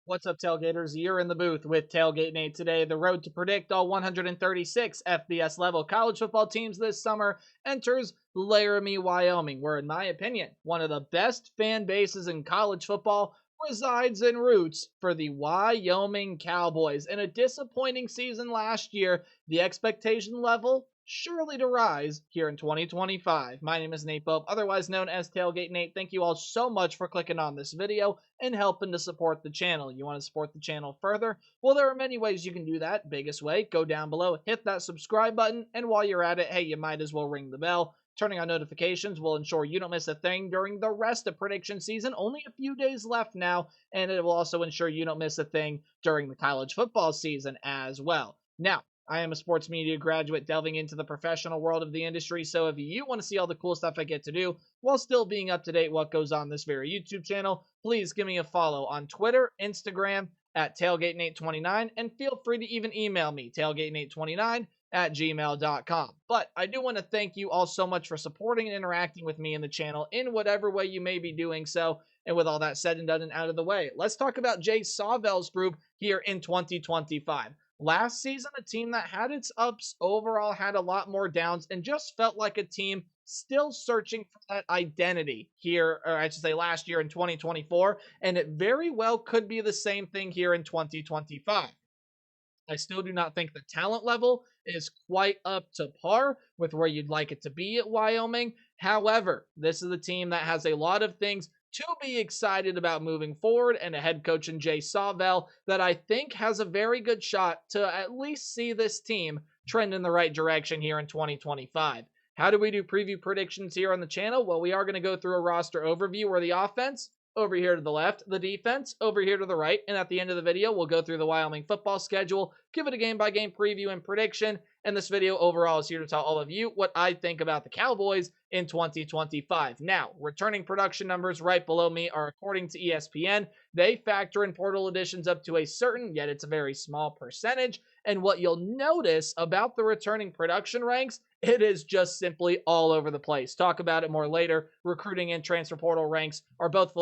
What's up, Tailgaters? You're in the booth with Tailgate Nate today. The road to predict all 136 FBS level college football teams this summer enters Laramie, Wyoming, where, in my opinion, one of the best fan bases in college football resides and roots for the Wyoming Cowboys. In a disappointing season last year, the expectation level surely to rise here in 2025. My name is Nate Bope, otherwise known as Tailgate Nate. Thank you all so much for clicking on this video and helping to support the channel. You want to support the channel further? Well, there are many ways you can do that. Biggest way, go down below, hit that subscribe button, and while you're at it, hey, you might as well ring the bell. Turning on notifications will ensure you don't miss a thing during the rest of prediction season. Only a few days left now, and it will also ensure you don't miss a thing during the college football season as well. Now, I am a sports media graduate delving into the professional world of the industry, so if you want to see all the cool stuff I get to do while still being up to date what goes on this very YouTube channel, please give me a follow on Twitter, Instagram at TailgateNate29, and feel free to even email me, tailgatenate29@gmail.com. But I do want to thank you all so much for supporting and interacting with me in the channel in whatever way you may be doing so. And with all that said and done and out of the way, let's talk about Jay Sawvel's group here in 2025. Last season, a team that had its ups overall had a lot more downs and just felt like a team still searching for that identity here, or I should say last year in 2024, and it very well could be the same thing here in 2025. I still do not think the talent level is quite up to par with where you'd like it to be at Wyoming. However, this is a team that has a lot of things to be excited about moving forward, and a head coach in Jay Sawvel that I think has a very good shot to at least see this team trend in the right direction here in 2025. How do we do preview predictions here on the channel? Well, we are going to go through a roster overview where the offense over here to the left, the defense over here to the right, and at the end of the video, we'll go through the Wyoming football schedule, give it a game-by-game preview and prediction, and this video overall is here to tell all of you what I think about the Cowboys in 2025. Now, returning production numbers right below me are according to ESPN. They factor in portal additions up to a certain, yet it's a very small percentage, and what you'll notice about the returning production ranks, it is just simply all over the place. Talk about it more later. Recruiting and transfer portal ranks are both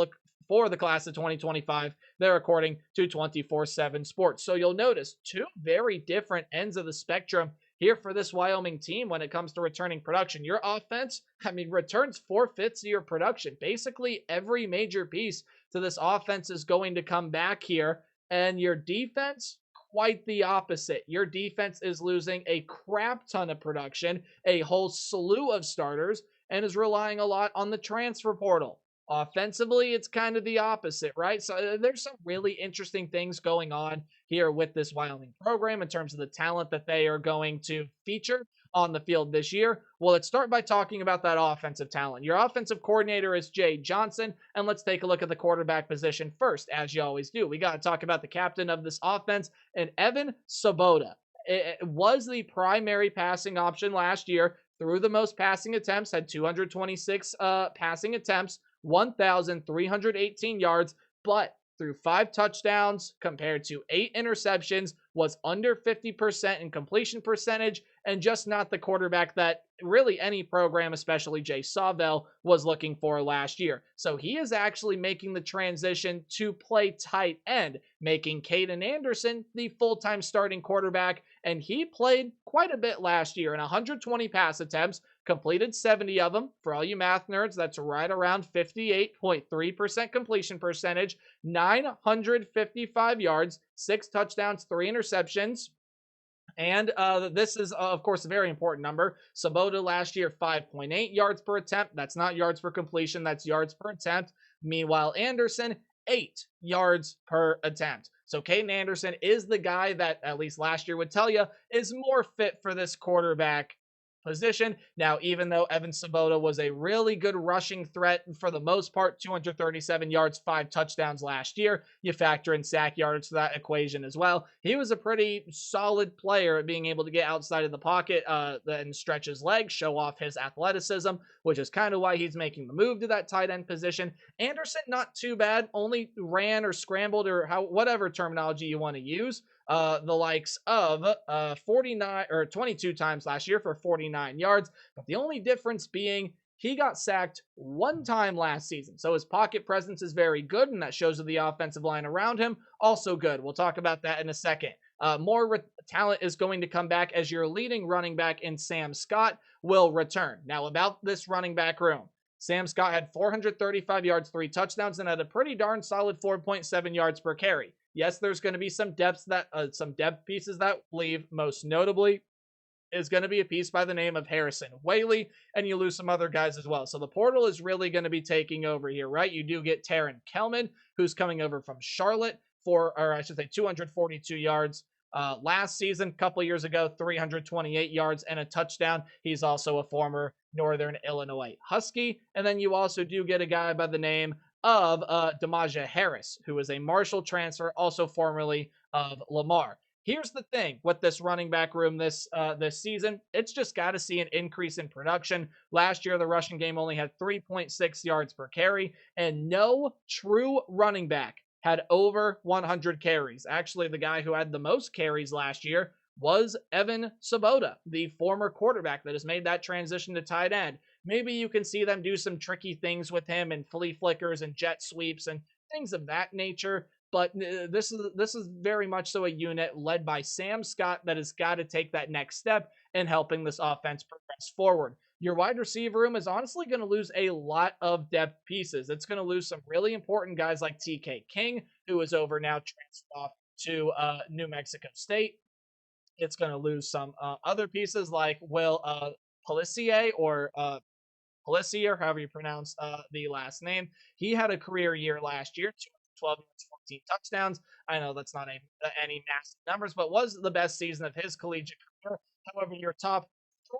for the class of 2025. They're according to 24/7 Sports. So you'll notice two very different ends of the spectrum here for this Wyoming team when it comes to returning production. Your offense, returns 4/5 of your production. Basically, every major piece to this offense is going to come back here. And your defense, quite the opposite. Your defense is losing a crap ton of production, a whole slew of starters, and is relying a lot on the transfer portal. Offensively, it's kind of the opposite, right? So there's some really interesting things going on here with this Wyoming program in terms of the talent that they are going to feature on the field this year. Well, let's start by talking about that offensive talent. Your offensive coordinator is Jay Johnson, and let's take a look at the quarterback position first, as you always do. We got to talk about the captain of this offense, and Evan Svoboda. It was the primary passing option last year, threw the most passing attempts, had 226 passing attempts, 1,318 yards, but threw 5 touchdowns compared to 8 interceptions, was under 50% in completion percentage, and just not the quarterback that really any program, especially Jay Sawvel, was looking for last year. So he is actually making the transition to play tight end, making Caden Anderson the full-time starting quarterback, and he played quite a bit last year in 120 pass attempts, completed 70 of them. For all you math nerds, that's right around 58.3% completion percentage, 955 yards, 6 touchdowns, 3 interceptions. And this is, of course, a very important number. Svoboda last year, 5.8 yards per attempt. That's not yards per completion. That's yards per attempt. Meanwhile, Anderson, 8 yards per attempt. So Caden Anderson is the guy that, at least last year would tell you, is more fit for this quarterback position. Now, even though Evan Svoboda was a really good rushing threat for the most part, 237 yards, 5 touchdowns last year, you factor in sack yards to that equation as well. He was a pretty solid player at being able to get outside of the pocket and stretch his legs, show off his athleticism, which is kind of why he's making the move to that tight end position. Anderson, not too bad, only ran or scrambled or whatever terminology you want to use. The likes of 49 or 22 times last year for 49 yards. But the only difference being He got sacked one time last season. So his pocket presence is very good, and that shows that the offensive line around him also good. We'll talk about that in a second. More talent is going to come back as your leading running back in Sam Scott will return. Now, about this running back room, Sam Scott had 435 yards, 3 touchdowns, and had a pretty darn solid 4.7 yards per carry. Yes, there's going to be some depth pieces that leave. Most notably is going to be a piece by the name of Harrison Whaley, and you lose some other guys as well. So the portal is really going to be taking over here, right? You do get Taron Kelman, who's coming over from Charlotte or I should say 242 yards. Last season, a couple years ago, 328 yards and a touchdown. He's also a former Northern Illinois Husky. And then you also do get a guy by the name of Demaja Harris, who is a Marshall transfer, also formerly of Lamar. Here's the thing with this running back room this season. It's just got to see an increase in production. Last year, the rushing game only had 3.6 yards per carry, and no true running back had over 100 carries. Actually, the guy who had the most carries last year was Evan Svoboda, the former quarterback that has made that transition to tight end. Maybe you can see them do some tricky things with him and flea flickers and jet sweeps and things of that nature. But this is very much so a unit led by Sam Scott that has got to take that next step in helping this offense progress forward. Your wide receiver room is honestly going to lose a lot of depth pieces. It's going to lose some really important guys like TK King, who is over now transferred off to New Mexico State. It's going to lose some other pieces like Will Pelissier or Pelissier, however you pronounce the last name. He had a career year last year, 212 yards, 14 touchdowns. I know that's not any massive numbers, but was the best season of his collegiate career. However, your top three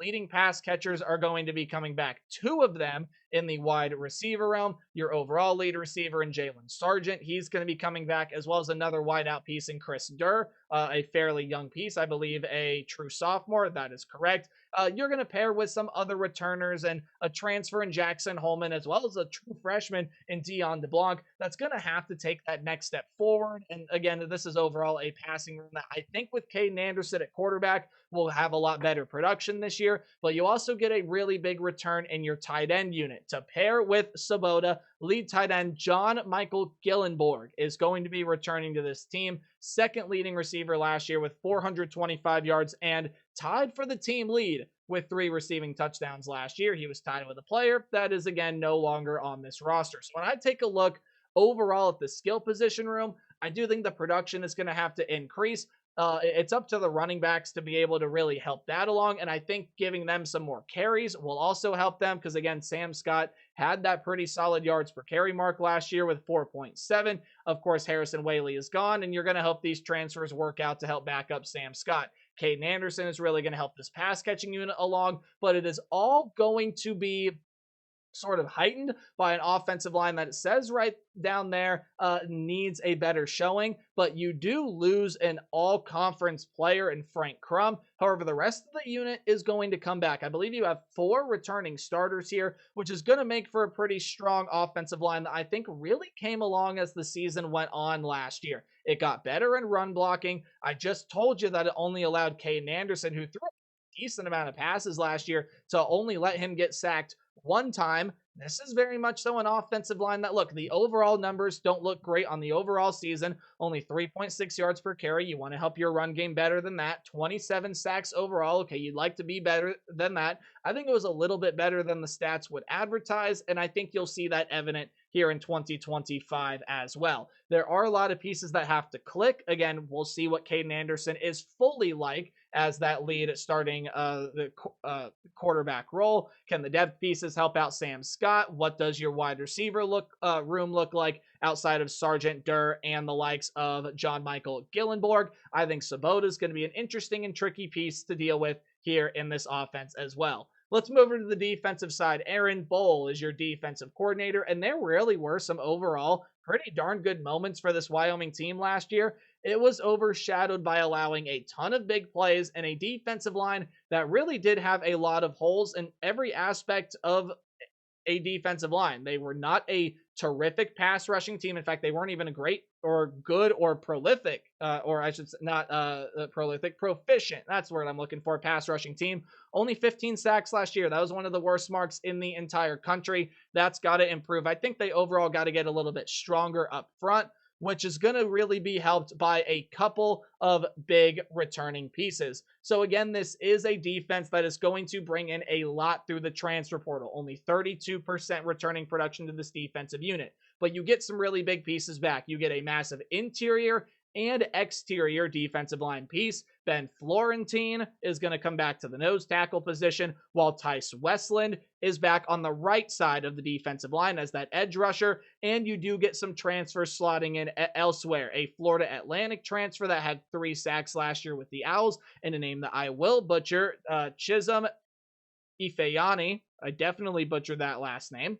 leading pass catchers are going to be coming back. Two of them in the wide receiver realm. Your overall lead receiver in Jalen Sargent. He's going to be coming back, as well as another wideout piece in Chris Durr, a fairly young piece, I believe a true sophomore. That is correct. You're going to pair with some other returners and a transfer in Jackson Holman, as well as a true freshman in Dion DeBlanc. That's going to have to take that next step forward. And again, this is overall a passing room that I think with Caden Anderson at quarterback will have a lot better production this year. But you also get a really big return in your tight end unit to pair with Svoboda. Lead tight end John Michael Gillenborg is going to be returning to this team. Second leading receiver last year with 425 yards and tied for the team lead with 3 receiving touchdowns last year. He was tied with a player that is, again, no longer on this roster. So when I take a look overall at the skill position room, I do think the production is going to have to increase. It's up to the running backs to be able to really help that along. And I think giving them some more carries will also help them because, again, Sam Scott had that pretty solid yards per carry mark last year with 4.7. Of course, Harrison Whaley is gone, and you're going to hope these transfers work out to help back up Sam Scott. Caden Anderson is really going to help this pass catching unit along, but it is all going to be sort of heightened by an offensive line that it says right down there needs a better showing, but you do lose an all-conference player in Frank Crum. However, the rest of the unit is going to come back. I believe you have 4 returning starters here, which is going to make for a pretty strong offensive line that I think really came along as the season went on last year. It got better in run blocking. I just told you that it only allowed Caden Anderson, who threw a decent amount of passes last year, to only let him get sacked one time. This is very much so an offensive line that, look, the overall numbers don't look great on the overall season. Only 3.6 yards per carry. You want to help your run game better than that. 27 sacks overall. Okay, you'd like to be better than that. I think it was a little bit better than the stats would advertise, and I think you'll see that evident here in 2025 as well. There are a lot of pieces that have to click. Again, we'll see what Caden Anderson is fully like as that lead starting the quarterback role. Can the depth pieces help out Sam Scott? What does your wide receiver room look like outside of Sargent, Durr, and the likes of John Michael Gillenborg? I think Svoboda is going to be an interesting and tricky piece to deal with here in this offense as well. Let's move over to the defensive side. Aaron Bowl is your defensive coordinator, and there really were some overall pretty darn good moments for this Wyoming team last year. It was overshadowed by allowing a ton of big plays and a defensive line that really did have a lot of holes in every aspect of a defensive line. They were not a terrific pass rushing team. In fact, they weren't even a great or good or prolific, or I should say, not prolific, proficient. That's the word I'm looking for. Pass rushing team. Only 15 sacks last year. That was one of the worst marks in the entire country. That's got to improve. I think they overall got to get a little bit stronger up front, which is going to really be helped by a couple of big returning pieces. So again, this is a defense that is going to bring in a lot through the transfer portal. Only 32% returning production to this defensive unit. But you get some really big pieces back. You get a massive interior and exterior defensive line piece. Ben Florentine is going to come back to the nose tackle position, while Tice Westland is back on the right side of the defensive line as that edge rusher, and you do get some transfers slotting in elsewhere. A Florida Atlantic transfer that had 3 sacks last year with the Owls, and a name that I will butcher, Chisholm Ifeanyi. I definitely butchered that last name.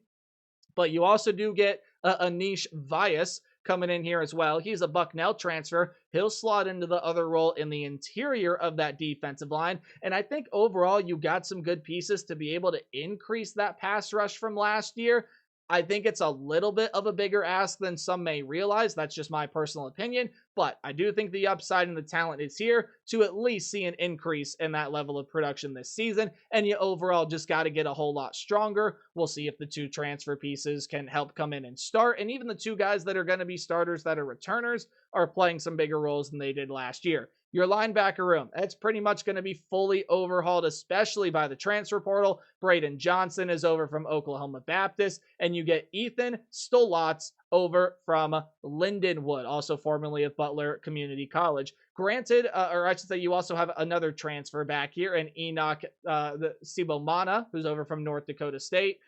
But you also do get Anish Vyas coming in here as well. He's a Bucknell transfer. He'll slot into the other role in the interior of that defensive line. And I think overall you got some good pieces to be able to increase that pass rush from last year. I think it's a little bit of a bigger ask than some may realize. That's just my personal opinion. But I do think the upside and the talent is here to at least see an increase in that level of production this season. And you overall just got to get a whole lot stronger. We'll see if the 2 transfer pieces can help come in and start. And even the 2 guys that are going to be starters that are returners are playing some bigger roles than they did last year. Your linebacker room, that's pretty much going to be fully overhauled, especially by the transfer portal. Braden Johnson is over from Oklahoma Baptist, and you get Ethan Stolotz over from Lindenwood, also formerly of Butler Community College. Granted, or I should say, you also have another transfer back here, and Enoch Sibomana, who's over from North Dakota State.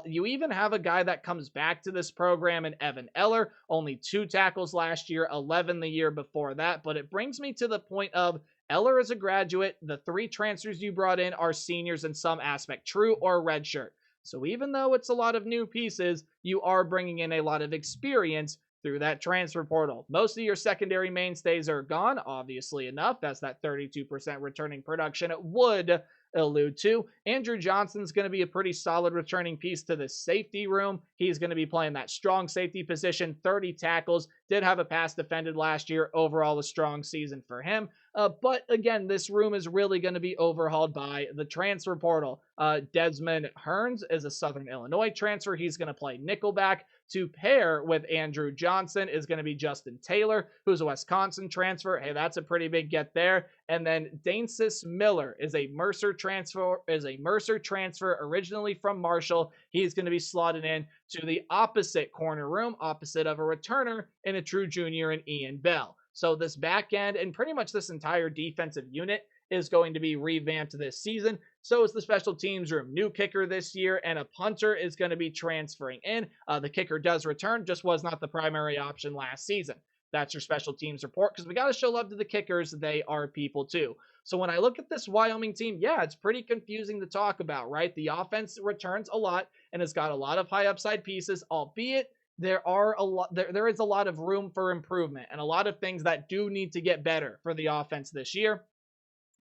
You even have a guy that comes back to this program in Evan Eller, only 2 tackles last year, 11 the year before that. But it brings me to the point of Eller is a graduate. The 3 transfers you brought in are seniors in some aspect, true or redshirt. So even though it's a lot of new pieces, you are bringing in a lot of experience through that transfer portal. Most of your secondary mainstays are gone, obviously enough. That's that 32% returning production it would allude to. Andrew Johnson's going to be a pretty solid returning piece to the safety room. He's going to be playing that strong safety position, 30 tackles, did have a pass defended last year. Overall, a strong season for him. But again, this room is really going to be overhauled by the transfer portal. Desmond Hearns is a Southern Illinois transfer. He's going to play nickelback. To pair with Andrew Johnson is going to be Justin Taylor, who's a Wisconsin transfer. Hey, that's a pretty big get there. And then Danesis Miller is a Mercer transfer, originally from Marshall. He's going to be slotted in to the opposite corner room, opposite of a returner and a true junior in Ian Bell. So this back end and pretty much this entire defensive unit is going to be revamped this season. So is the special teams room. New kicker this year, and a punter is going to be transferring in. The kicker does return, just was not the primary option last season. That's your special teams report, because we got to show love to the kickers. They are people too. So when I look at this Wyoming team, yeah, it's pretty confusing to talk about, right? The offense returns a lot and has got a lot of high upside pieces, albeit there is a lot of room for improvement and a lot of things that do need to get better for the offense this year.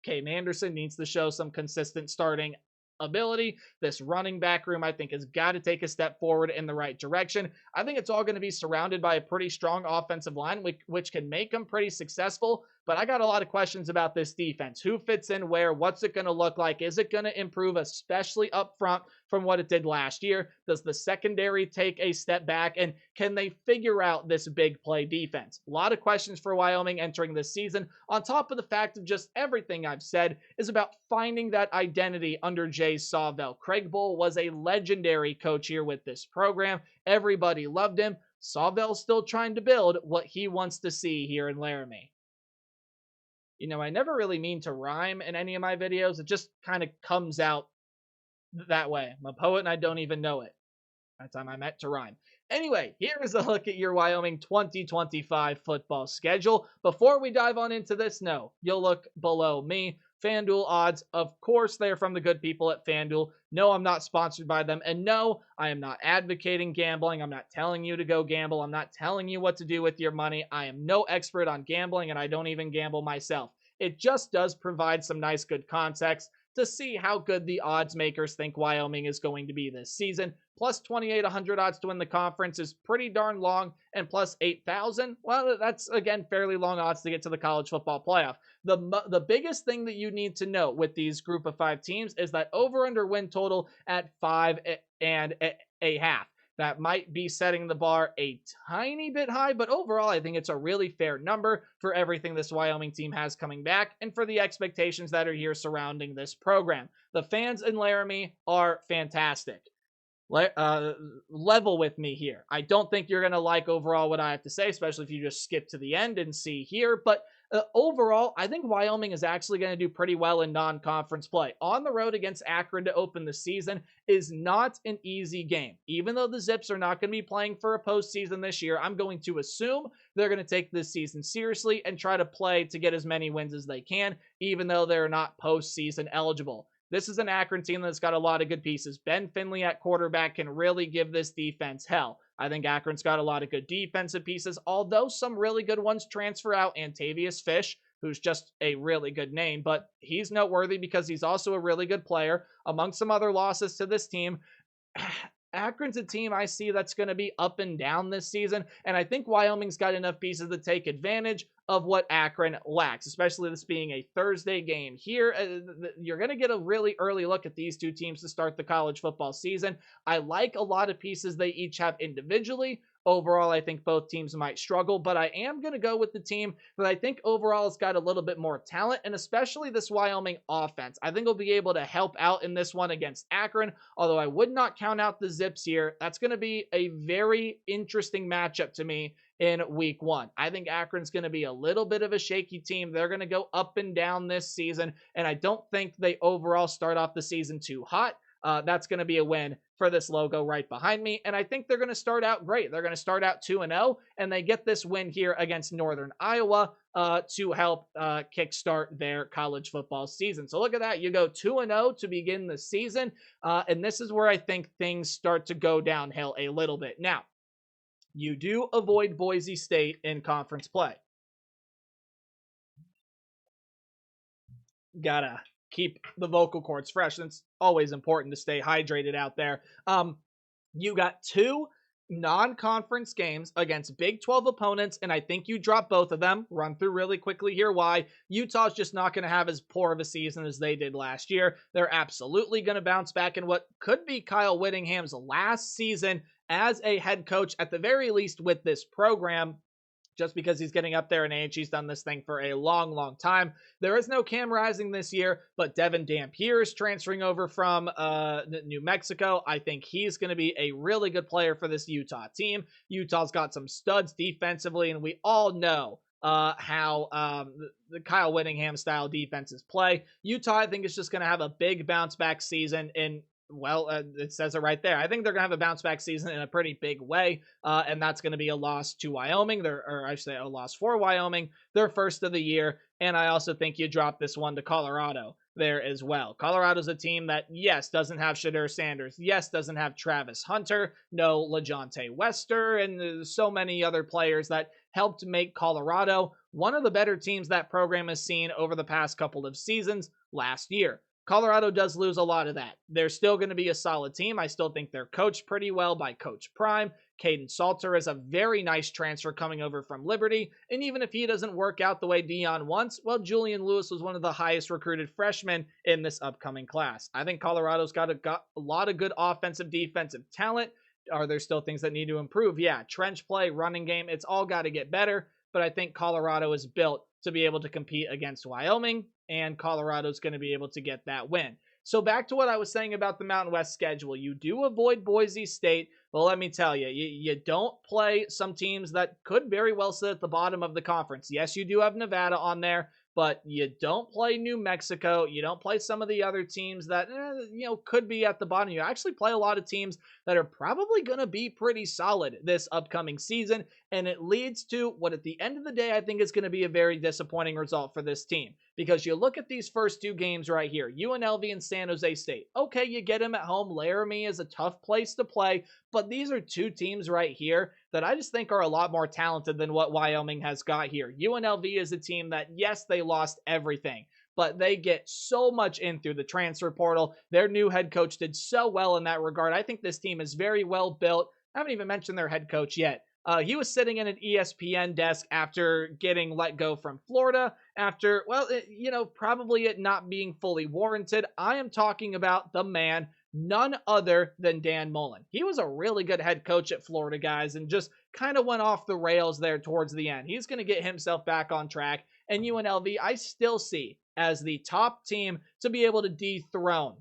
Caden Anderson needs to show some consistent starting ability. This running back room, I think, has got to take a step forward in the right direction. I think it's all going to be surrounded by a pretty strong offensive line, which can make them pretty successful. But I got a lot of questions about this defense. Who fits in where? What's it going to look like? Is it going to improve, especially up front, from what it did last year? Does the secondary take a step back? And can they figure out this big play defense? A lot of questions for Wyoming entering this season, on top of the fact of just everything I've said is about finding that identity under Jay Sawvell. Craig Bull was a legendary coach here with this program. Everybody loved him. Sawvell's still trying to build what he wants to see here in Laramie. You know, I never really mean to rhyme in any of my videos. It just kind of comes out that way. I'm a poet and I don't even know it. That time I meant to rhyme. Anyway, here is a look at your Wyoming 2025 football schedule. Before we dive on into this, no, you'll look below me. FanDuel odds, of course, they're from the good people at FanDuel. No, I'm not sponsored by them. And no, I am not advocating gambling. I'm not telling you to go gamble. I'm not telling you what to do with your money. I am no expert on gambling, and I don't even gamble myself. It just does provide some nice, good context to see how good the odds makers think Wyoming is going to be this season. plus 2,800 odds to win the conference is pretty darn long, and plus 8,000, well, that's again fairly long odds to get to the college football playoff. The biggest thing that you need to know with these group of 5 teams is that over under win total at 5.5. That might be setting the bar a tiny bit high, but overall, I think it's a really fair number for everything this Wyoming team has coming back and for the expectations that are here surrounding this program. The fans in Laramie are fantastic. Level with me here. I don't think you're going to like overall what I have to say, especially if you just skip to the end and see here. But overall, I think Wyoming is actually going to do pretty well in non-conference play. On the road against Akron to open the season is not an easy game. Even though the Zips are not going to be playing for a postseason this year, I'm going to assume they're going to take this season seriously and try to play to get as many wins as they can, even though they're not postseason eligible. This is an Akron team that's got a lot of good pieces. Ben Finley at quarterback can really give this defense hell. I think Akron's got a lot of good defensive pieces, although some really good ones transfer out. Antavius Fish, who's just a really good name, but he's noteworthy because he's also a really good player. Among some other losses to this team, Akron's a team I see that's going to be up and down this season, and I think Wyoming's got enough pieces to take advantage of what Akron lacks, especially this being a Thursday game here. You're going to get a really early look at these two teams to start the college football season. I like a lot of pieces they each have individually. Overall, I think both teams might struggle, but I am going to go with the team that I think overall has got a little bit more talent, and especially this Wyoming offense. I think will be able to help out in this one against Akron, although I would not count out the Zips here. That's going to be a very interesting matchup to me in week 1. I think Akron's going to be a little bit of a shaky team. They're going to go up and down this season, and I don't think they overall start off the season too hot. That's going to be a win for this logo right behind me, and I think they're going to start out great. They're going to start out 2-0, and they get this win here against Northern Iowa to help kickstart their college football season. So look at that. You go 2-0 to begin the season, and this is where I think things start to go downhill a little bit. Now, you do avoid Boise State in conference play. Gotta keep the vocal cords fresh. It's always important to stay hydrated out there. You got 2 non-conference games against Big 12 opponents, and I think you drop both of them. Run through really quickly here why. Utah's just not going to have as poor of a season as they did last year. They're absolutely going to bounce back in what could be Kyle Whittingham's last season as a head coach, at the very least with this program, just because he's getting up there in age. He's done this thing for a long, long time. There is no Cam Rising this year, but Devin Dampier is transferring over from New Mexico. I think he's going to be a really good player for this Utah team. Utah's got some studs defensively, and we all know how the Kyle Whittingham style defenses play. Utah, I think, is just going to have a big bounce back season in, well, it says it right there. I think they're going to have a bounce back season in a pretty big way, and that's going to be a loss to Wyoming, or I should say a loss for Wyoming, their first of the year, and I also think you drop this one to Colorado there as well. Colorado's a team that, yes, doesn't have Shadur Sanders, yes, doesn't have Travis Hunter, no LaJohntay Wester, and so many other players that helped make Colorado one of the better teams that program has seen over the past couple of seasons last year. Colorado does lose a lot of that. They're still going to be a solid team. I still think they're coached pretty well by Coach Prime. Caden Salter is a very nice transfer coming over from Liberty. And even if he doesn't work out the way Dion wants, well, Julian Lewis was one of the highest recruited freshmen in this upcoming class. I think Colorado's got a lot of good offensive, defensive talent. Are there still things that need to improve? Yeah, trench play, running game, it's all got to get better. But I think Colorado is built to be able to compete against Wyoming, and Colorado's going to be able to get that win. So back to what I was saying about the Mountain West schedule. You do avoid Boise State. Well, let me tell you, you don't play some teams that could very well sit at the bottom of the conference. Yes, you do have Nevada on there, but you don't play New Mexico. You don't play some of the other teams that, could be at the bottom. You actually play a lot of teams that are probably going to be pretty solid this upcoming season, and it leads to what at the end of the day I think is going to be a very disappointing result for this team. Because you look at these first 2 games right here, UNLV and San Jose State. Okay, you get them at home. Laramie is a tough place to play, but these are 2 teams right here that I just think are a lot more talented than what Wyoming has got here. UNLV is a team that, yes, they lost everything, but they get so much in through the transfer portal. Their new head coach did so well in that regard. I think this team is very well built. I haven't even mentioned their head coach yet. He was sitting in an ESPN desk after getting let go from Florida, after, well, probably it not being fully warranted. I am talking about the man, none other than Dan Mullen. He was a really good head coach at Florida, guys, and just kind of went off the rails there towards the end. He's going to get himself back on track, and UNLV, I still see as the top team to be able to dethrone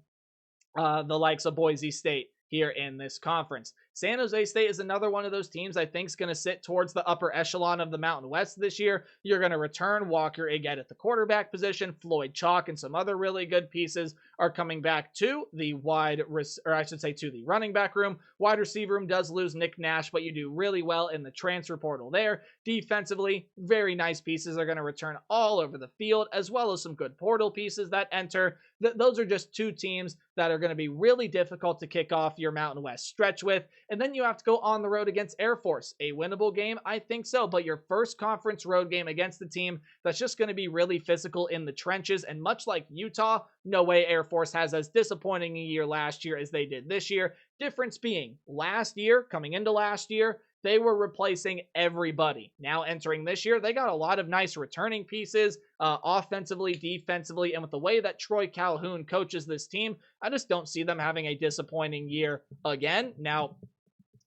the likes of Boise State here in this conference. San Jose State is another one of those teams I think is going to sit towards the upper echelon of the Mountain West this year. You're going to return Walker Igget at the quarterback position. Floyd Chalk and some other really good pieces are coming back to the to the running back room. Wide receiver room does lose Nick Nash, but you do really well in the transfer portal there. Defensively, very nice pieces are going to return all over the field, as well as some good portal pieces that enter. Those are just two teams that are going to be really difficult to kick off your Mountain West stretch with. And then you have to go on the road against Air Force. A winnable game? I think so. But your first conference road game against the team that's just going to be really physical in the trenches. And much like Utah, no way Air Force has as disappointing a year last year as they did this year. Difference being, coming into last year, they were replacing everybody. Now entering this year, they got a lot of nice returning pieces, offensively, defensively, and with the way that Troy Calhoun coaches this team, I just don't see them having a disappointing year again. Now,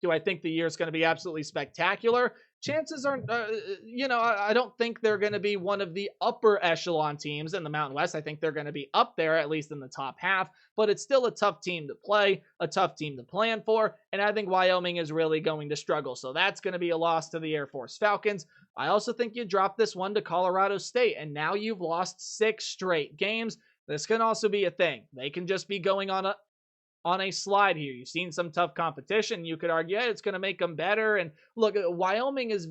do I think the year is going to be absolutely spectacular? Chances are, I don't think they're going to be one of the upper echelon teams in the Mountain West. I think they're going to be up there, at least in the top half, but it's still a tough team to play, a tough team to plan for, and I think Wyoming is really going to struggle. So that's going to be a loss to the Air Force Falcons. I also think you drop this one to Colorado State, and now you've lost 6 straight games. This can also be a thing. They can just be going on a slide here. You've seen some tough competition. You could argue it's going to make them better. And look, Wyoming is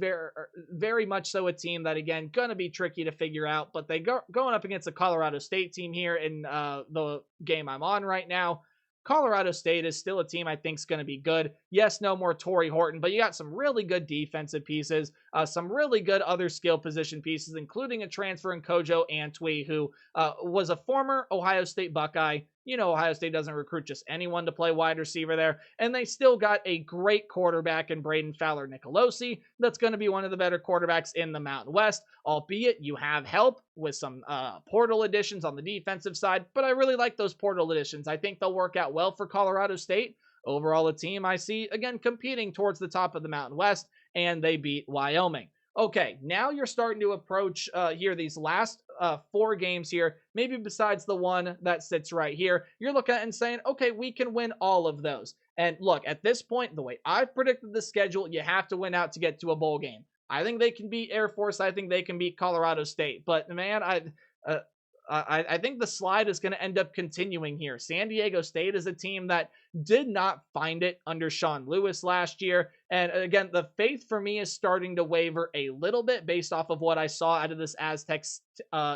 very much so a team that, again, going to be tricky to figure out. But they going up against a Colorado State team here in the game I'm on right now. Colorado State is still a team I think is going to be good. Yes, no more Torrey Horton, but you got some really good defensive pieces, some really good other skill position pieces, including a transfer in Kojo Antwi, who was a former Ohio State Buckeye. You know, Ohio State doesn't recruit just anyone to play wide receiver there. And they still got a great quarterback in Braden Fowler Nicolosi. That's going to be one of the better quarterbacks in the Mountain West, albeit you have help with some portal additions on the defensive side. But I really like those portal additions. I think they'll work out well for Colorado State. Overall, a team I see, again, competing towards the top of the Mountain West, and they beat Wyoming. Okay, now you're starting to approach here these last 4 games here, maybe besides the one that sits right here. You're looking at and saying, okay, we can win all of those. And look, at this point, the way I've predicted the schedule, you have to win out to get to a bowl game. I think they can beat Air Force. I think they can beat Colorado State. But, man, I think the slide is going to end up continuing here. San Diego State is a team that did not find it under Sean Lewis last year. And again, the faith for me is starting to waver a little bit based off of what I saw out of this Aztecs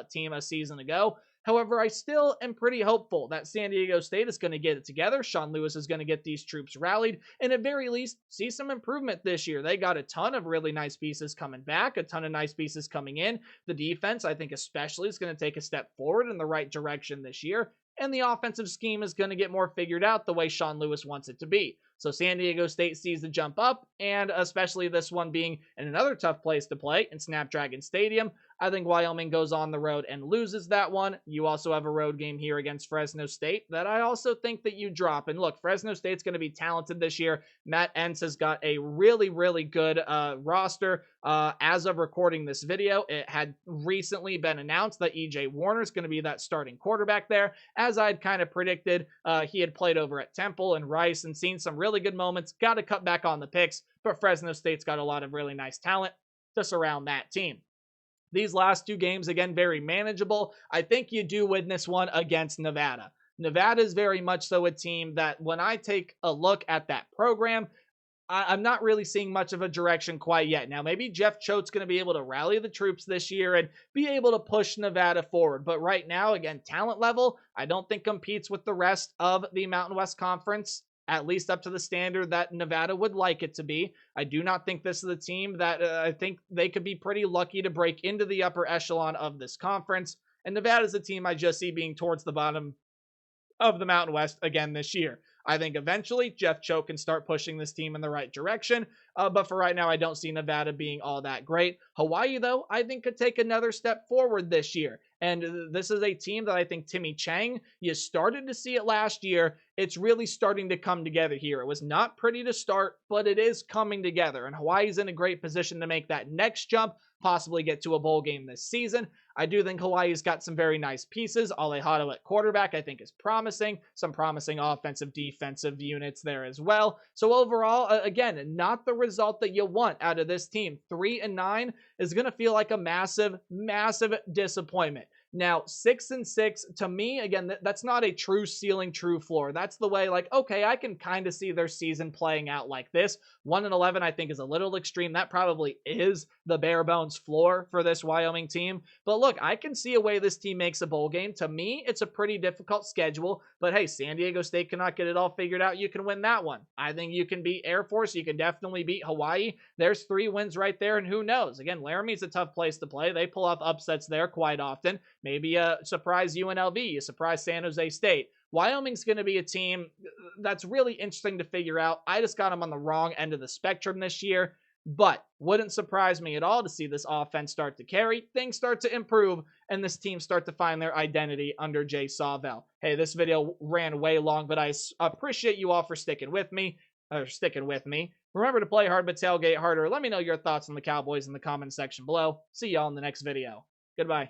team a season ago. However, I still am pretty hopeful that San Diego State is going to get it together. Sean Lewis is going to get these troops rallied, and at very least, see some improvement this year. They got a ton of really nice pieces coming back, a ton of nice pieces coming in. The defense, I think especially, is going to take a step forward in the right direction this year, and the offensive scheme is going to get more figured out the way Sean Lewis wants it to be. So San Diego State sees the jump up, and especially this one being in another tough place to play in Snapdragon Stadium, I think Wyoming goes on the road and loses that one. You also have a road game here against Fresno State that I also think that you drop. And look, Fresno State's going to be talented this year. Matt Entz has got a really, really good roster. As of recording this video, it had recently been announced that E.J. Warner is going to be that starting quarterback there. As I'd kind of predicted, he had played over at Temple and Rice and seen some really good moments. Got to cut back on the picks, but Fresno State's got a lot of really nice talent to surround that team. These last 2 games, again, very manageable. I think you do win this one against Nevada. Nevada is very much so a team that when I take a look at that program, I'm not really seeing much of a direction quite yet. Now, maybe Jeff Choate's going to be able to rally the troops this year and be able to push Nevada forward. But right now, again, talent level, I don't think competes with the rest of the Mountain West Conference, at least up to the standard that Nevada would like it to be. I do not think this is a team that I think they could be pretty lucky to break into the upper echelon of this conference. And Nevada's a team I just see being towards the bottom of the Mountain West again this year. I think eventually Jeff Choate can start pushing this team in the right direction. But for right now, I don't see Nevada being all that great. Hawaii, though, I think could take another step forward this year. And this is a team that I think Timmy Chang, you started to see it last year. It's really starting to come together here. It was not pretty to start, but it is coming together. And Hawaii's in a great position to make that next jump, possibly get to a bowl game this season. I do think Hawaii's got some very nice pieces. Alejado at quarterback, I think, is promising. Some promising offensive, defensive units there as well. So overall, again, not the result that you want out of this team. 3-9 is going to feel like a massive, massive disappointment. Now, 6-6, to me, again, that's not a true ceiling, true floor. That's the way, like, okay, I can kind of see their season playing out like this. 1-11, I think, is a little extreme. That probably is the bare bones floor for this Wyoming team. But look, I can see a way this team makes a bowl game. To me, it's a pretty difficult schedule. But hey, San Diego State cannot get it all figured out. You can win that one. I think you can beat Air Force. You can definitely beat Hawaii. There's 3 wins right there, and who knows? Again, Laramie's a tough place to play. They pull off upsets there quite often. Maybe surprise UNLV, you surprise San Jose State. Wyoming's going to be a team that's really interesting to figure out. I just got them on the wrong end of the spectrum this year, but wouldn't surprise me at all to see this offense start to carry, things start to improve, and this team start to find their identity under Jay Sawvell. Hey, this video ran way long, but I appreciate you all for sticking with me. Remember to play hard, but tailgate harder. Let me know your thoughts on the Cowboys in the comment section below. See y'all in the next video. Goodbye.